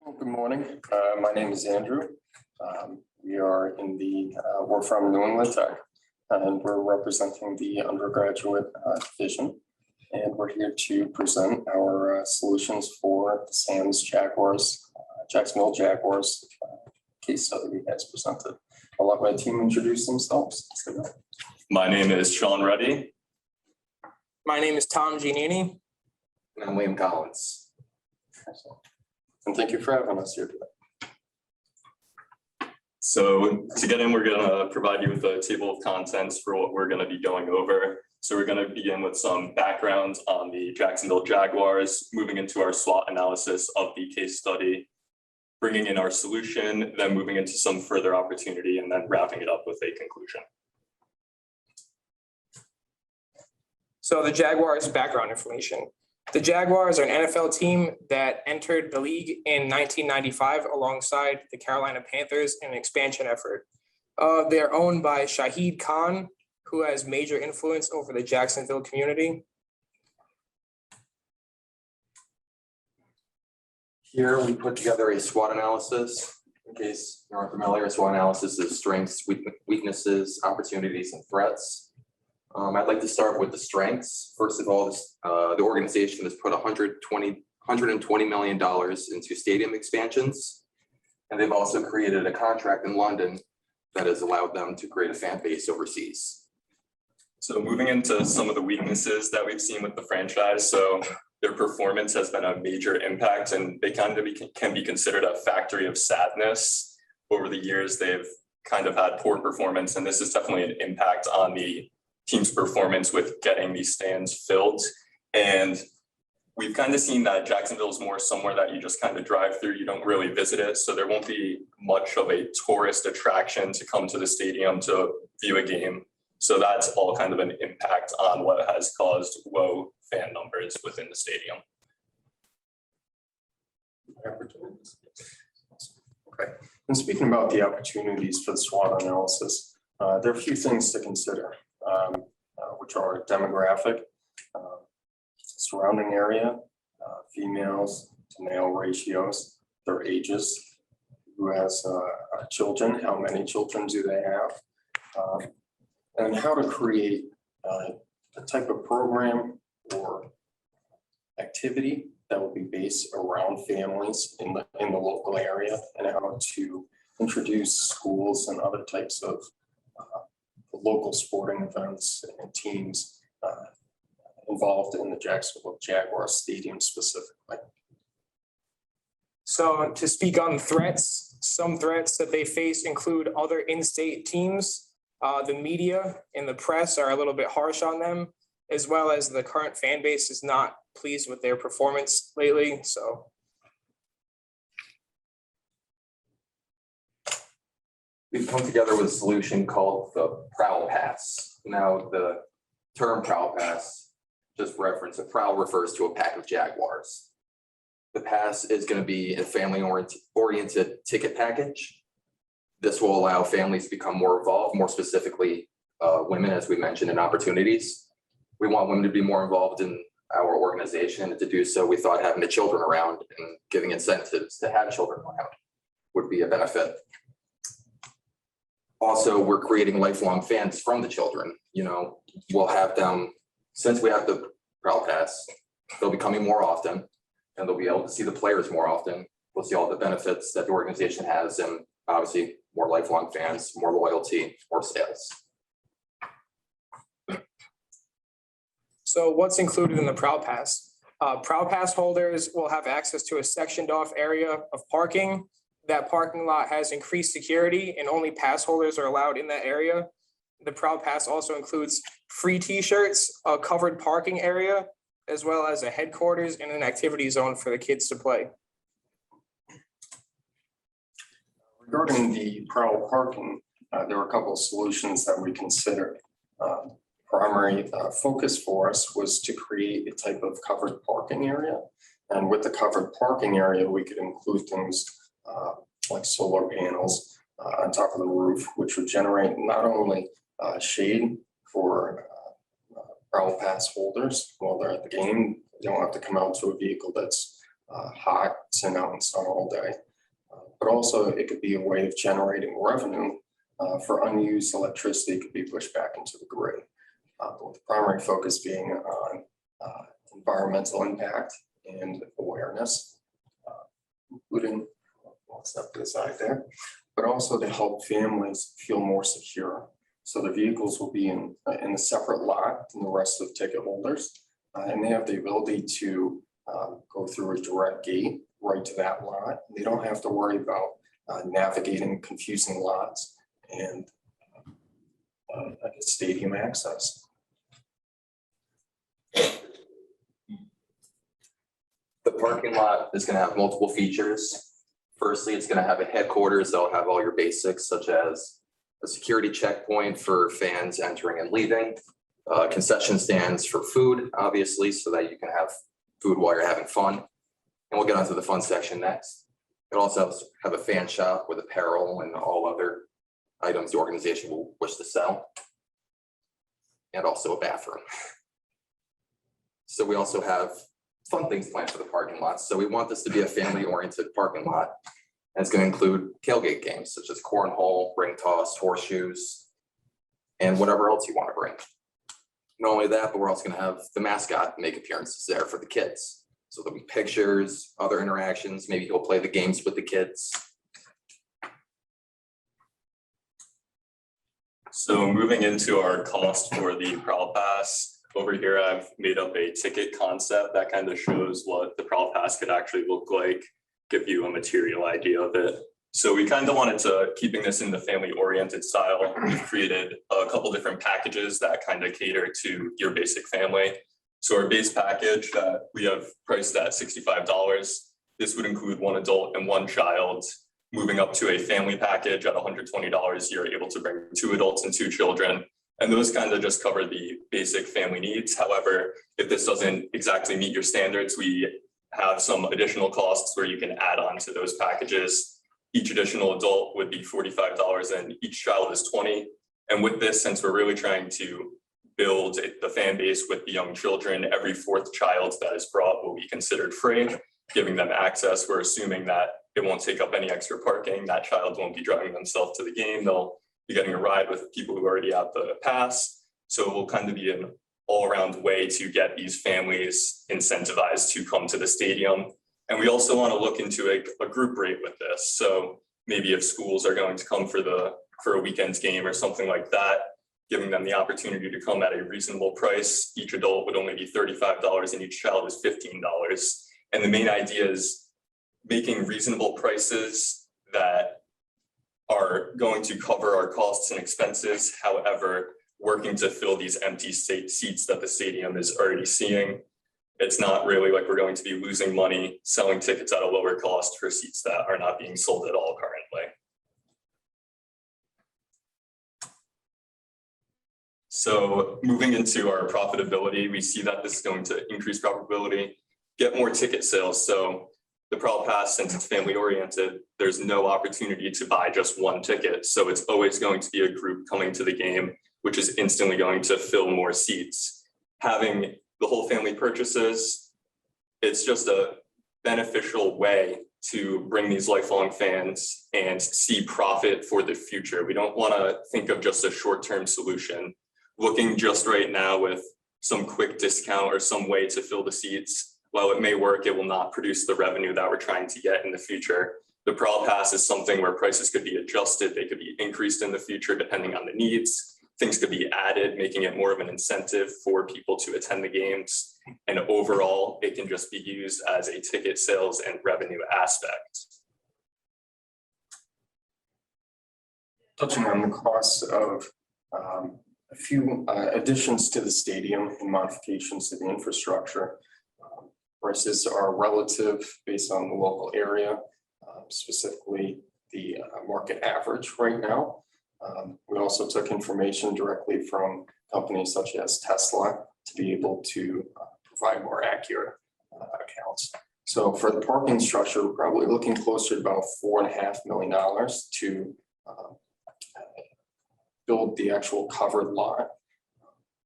Good morning. My name is Andrew. We're from New England Tech, and we're representing the undergraduate division. And we're here to present our solutions for the Sam's Jaguars, Jacksonville Jaguars case study we guys presented. I'll let my team introduce themselves. My name is Sean Reddy. My name is Tom Giannini. And I'm Liam Collins. And thank you for having us here today. So to get in, we're going to provide you with a table of contents for what we're going to be going over. So we're going to begin with some background on the Jacksonville Jaguars, moving into our SWOT analysis of the case study, bringing in our solution, then moving into some further opportunity, and then wrapping it up with a conclusion. So the Jaguars background information. The Jaguars are an NFL team that entered the league in 1995 alongside the Carolina Panthers in an expansion effort. They're owned by Shahid Khan, who has major influence over the Jacksonville community. Here we put together a SWOT analysis. In case you aren't familiar, SWOT analysis is strengths, weaknesses, opportunities, and threats. I'd like to start with the strengths. First of all, the organization has put $120 million into stadium expansions. And they've also created a contract in London that has allowed them to create a fan base overseas. So moving into some of the weaknesses that we've seen with the franchise. So their performance has been a major impact, and they kind of can be considered a factory of sadness. Over the years, they've kind of had poor performance, and this is definitely an impact on the team's performance with getting these stands filled. And we've kind of seen that Jacksonville is more somewhere that you just kind of drive through, you don't really visit it. So there won't be much of a tourist attraction to come to the stadium to view a game. So that's all kind of an impact on what has caused low fan numbers within the stadium. Okay. And speaking about the opportunities for the SWOT analysis, there are a few things to consider. Which are demographic, surrounding area, females to male ratios, their ages, who has children, how many children do they have, and how to create a type of program or activity that will be based around families in the local area, and how to introduce schools and other types of local sporting events and teams involved in the Jacksonville Jaguars stadium specifically. So to speak on threats, some threats that they face include other in-state teams. The media and the press are a little bit harsh on them, as well as the current fan base is not pleased with their performance lately. So we've come together with a solution called the Prowl Pass. Now, the term Prowl Pass, just reference, a prowl refers to a pack of Jaguars. The pass is going to be a family-oriented ticket package. This will allow families to become more involved, more specifically women, as we mentioned, in opportunities. We want women to be more involved in our organization, and to do so, we thought having the children around and giving incentives to have children around would be a benefit. Also, we're creating lifelong fans from the children. You know, we'll have them, since we have the Prowl Pass, they'll be coming more often, and they'll be able to see the players more often. We'll see all the benefits that the organization has, and obviously more lifelong fans, more loyalty, more sales. So what's included in the Prowl Pass? Prowl Pass holders will have access to a sectioned off area of parking. That parking lot has increased security, and only pass holders are allowed in that area. The Prowl Pass also includes free t-shirts, a covered parking area, as well as a headquarters and an activity zone for the kids to play. Regarding the Prowl parking, there were a couple of solutions that we considered. Primary focus for us was to create a type of covered parking area. And with the covered parking area, we could include things like solar panels on top of the roof, which would generate not only shade for Prowl Pass holders while they're at the game. They don't have to come out to a vehicle that's hot, sitting out in sun all day. But also it could be a way of generating revenue for unused electricity could be pushed back into the grid. With the primary focus being on environmental impact and awareness, including, I'll step to the side there, but also to help families feel more secure. So the vehicles will be in a separate lot than the rest of ticket holders. And they have the ability to go through a direct gate right to that lot. They don't have to worry about navigating confusing lots and stadium access. The parking lot is gonna have multiple features. Firstly, it's gonna have a headquarters that'll have all your basics such as a security checkpoint for fans entering and leaving, concession stands for food, obviously, so that you can have food while you're having fun. And we'll get onto the fun section next. It also have a fan shop with apparel and all other items the organization will wish to sell. And also a bathroom. So we also have fun things planned for the parking lot. So we want this to be a family-oriented parking lot. And it's going to include tailgate games such as cornhole, ring toss, horseshoes, and whatever else you want to bring. Not only that, but we're also going to have the mascot make appearances there for the kids. So there'll be pictures, other interactions. Maybe he'll play the games with the kids. So moving into our cost for the Prowl Pass, over here I've made up a ticket concept that kind of shows what the Prowl Pass could actually look like, give you a material idea of it. So we kind of wanted to, keeping this in the family-oriented style, we've created a couple different packages that kind of cater to your basic family. So our base package that we have priced at $65, this would include one adult and one child. Moving up to a family package at $120, you're able to bring 2 adults and 2 children. And those kind of just cover the basic family needs. However, if this doesn't exactly meet your standards, we have some additional costs where you can add on to those packages. Each additional adult would be $45 and each child is $20. And with this, since we're really trying to build the fan base with the young children, every 4th child that is brought will be considered free, giving them access. We're assuming that it won't take up any extra parking. That child won't be driving themselves to the game. They'll be getting a ride with people who already have the pass. So it will kind of be an all-around way to get these families incentivized to come to the stadium. And we also want to look into a group rate with this. So maybe if schools are going to come for a weekend's game or something like that, giving them the opportunity to come at a reasonable price. Each adult would only be $35 and each child is $15. And the main idea is making reasonable prices that are going to cover our costs and expenses. However, working to fill these empty seats that the stadium is already seeing. It's not really like we're going to be losing money selling tickets at a lower cost for seats that are not being sold at all currently. So moving into our profitability, we see that this is going to increase profitability, get more ticket sales. So the Prowl Pass, since it's family oriented, there's no opportunity to buy just one ticket. So it's always going to be a group coming to the game, which is instantly going to fill more seats. Having the whole family purchases, it's just a beneficial way to bring these lifelong fans and see profit for the future. We don't want to think of just a short-term solution. Looking just right now with some quick discount or some way to fill the seats, while it may work, it will not produce the revenue that we're trying to get in the future. The Prowl Pass is something where prices could be adjusted. They could be increased in the future depending on the needs. Things could be added, making it more of an incentive for people to attend the games. And overall, it can just be used as a ticket sales and revenue aspect. Touching on the costs of a few additions to the stadium and modifications to the infrastructure. Prices are relative based on the local area, specifically the market average right now. We also took information directly from companies such as Tesla to be able to provide more accurate accounts. So for the parking structure, we're probably looking closer to about $4.5 million to build the actual covered lot.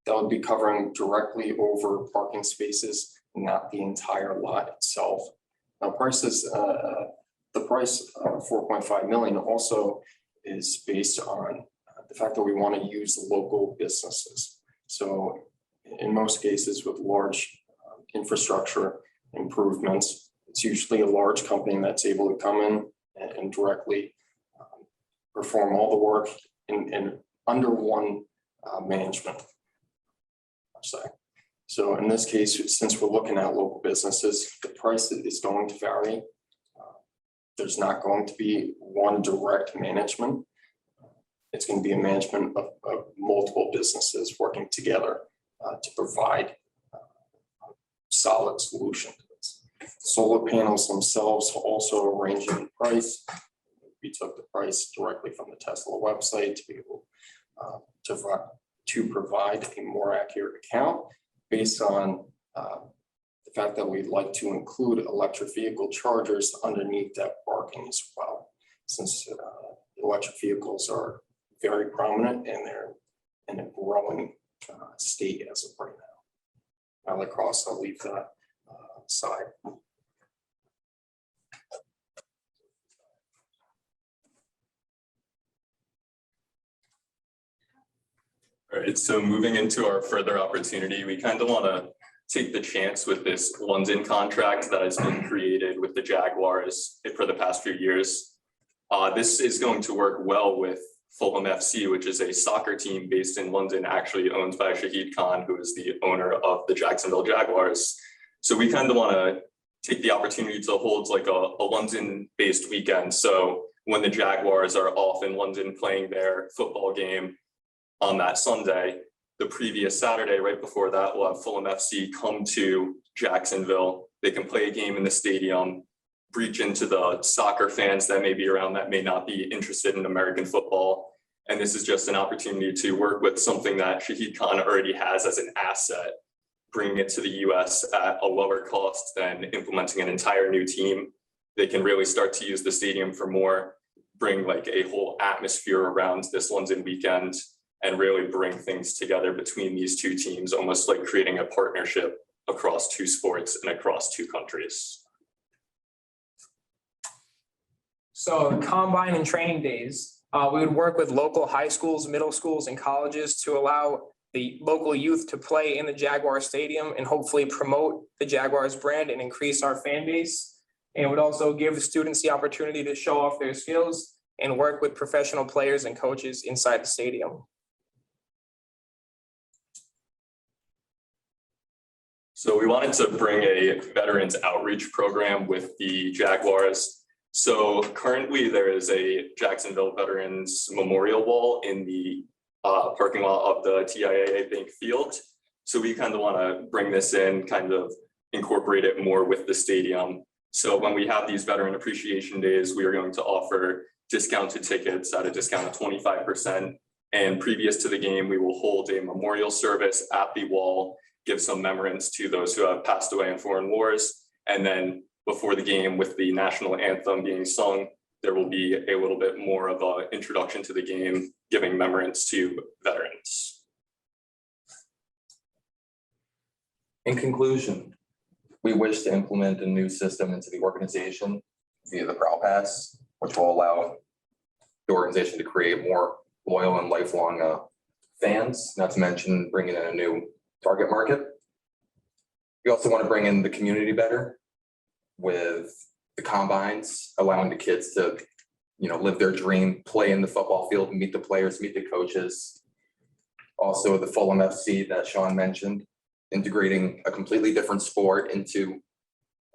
That would be covering directly over parking spaces, not the entire lot itself. Now prices, the price of 4.5 million also is based on the fact that we want to use local businesses. So in most cases with large infrastructure improvements, it's usually a large company that's able to come in and directly perform all the work in under one management, I'd say. So in this case, since we're looking at local businesses, the price is going to vary. There's not going to be one direct management. It's going to be a management of multiple businesses working together to provide a solid solution to this. Solar panels themselves also range in price. We took the price directly from the Tesla website to be able to provide a more accurate account based on the fact that we'd like to include electric vehicle chargers underneath that parking as well, since electric vehicles are very prominent and they're in a growing state as of right now. Now, Lacrosse, I'll leave that aside. All right, so moving into our further opportunity, we kind of want to take the chance with this London contract that has been created with the Jaguars for the past few years. This is going to work well with Fulham FC, which is a soccer team based in London, actually owned by Shahid Khan, who is the owner of the Jacksonville Jaguars. So we kind of want to take the opportunity to hold like a London-based weekend. So when the Jaguars are off in London playing their football game on that Sunday, the previous Saturday, right before that, we'll have Fulham FC come to Jacksonville. They can play a game in the stadium, reach into the soccer fans that may be around that may not be interested in American football. And this is just an opportunity to work with something that Shahid Khan already has as an asset, bringing it to the US at a lower cost than implementing an entire new team. They can really start to use the stadium for more, bring like a whole atmosphere around this London weekend, and really bring things together between these two teams, almost like creating a partnership across two sports and across two countries. So combine and training days, we would work with local high schools, middle schools, and colleges to allow the local youth to play in the Jaguar Stadium and hopefully promote the Jaguars brand and increase our fan base. And would also give the students the opportunity to show off their skills and work with professional players and coaches inside the stadium. So we wanted to bring a veterans outreach program with the Jaguars. So currently there is a Jacksonville Veterans Memorial Wall in the parking lot of the TIAA Bank Field. So we kind of want to bring this in, kind of incorporate it more with the stadium. So when we have these Veteran Appreciation Days, we are going to offer discounted tickets at a discount of 25%. And previous to the game, we will hold a memorial service at the wall, give some remembrance to those who have passed away in foreign wars. And then before the game, with the national anthem being sung, there will be a little bit more of an introduction to the game, giving remembrance to veterans. In conclusion, we wish to implement a new system into the organization via the Prowl Pass, which will allow the organization to create more loyal and lifelong fans, not to mention bringing in a new target market. We also want to bring in the community better with the combines, allowing the kids to, live their dream, play in the football field, meet the players, meet the coaches. Also the Fulham FC that Sean mentioned, integrating a completely different sport into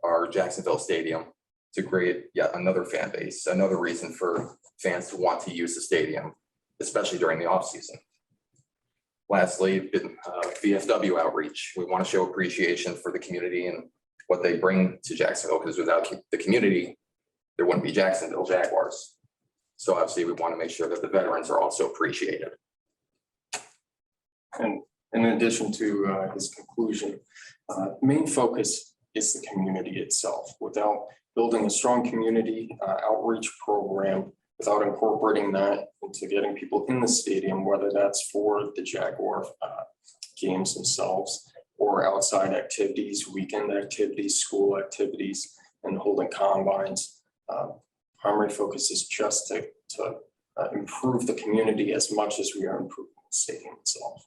our Jacksonville Stadium to create yet another fan base, another reason for fans to want to use the stadium, especially during the off season. Lastly, VFW outreach. We want to show appreciation for the community and what they bring to Jacksonville, because without the community, there wouldn't be Jacksonville Jaguars. So obviously we want to make sure that the veterans are also appreciated. And in addition to his conclusion, the main focus is the community itself. Without building a strong community outreach program, without incorporating that into getting people in the stadium, whether that's for the Jaguar games themselves or outside activities, weekend activities, school activities, and holding combines. Primary focus is just to improve the community as much as we are improving the stadium itself.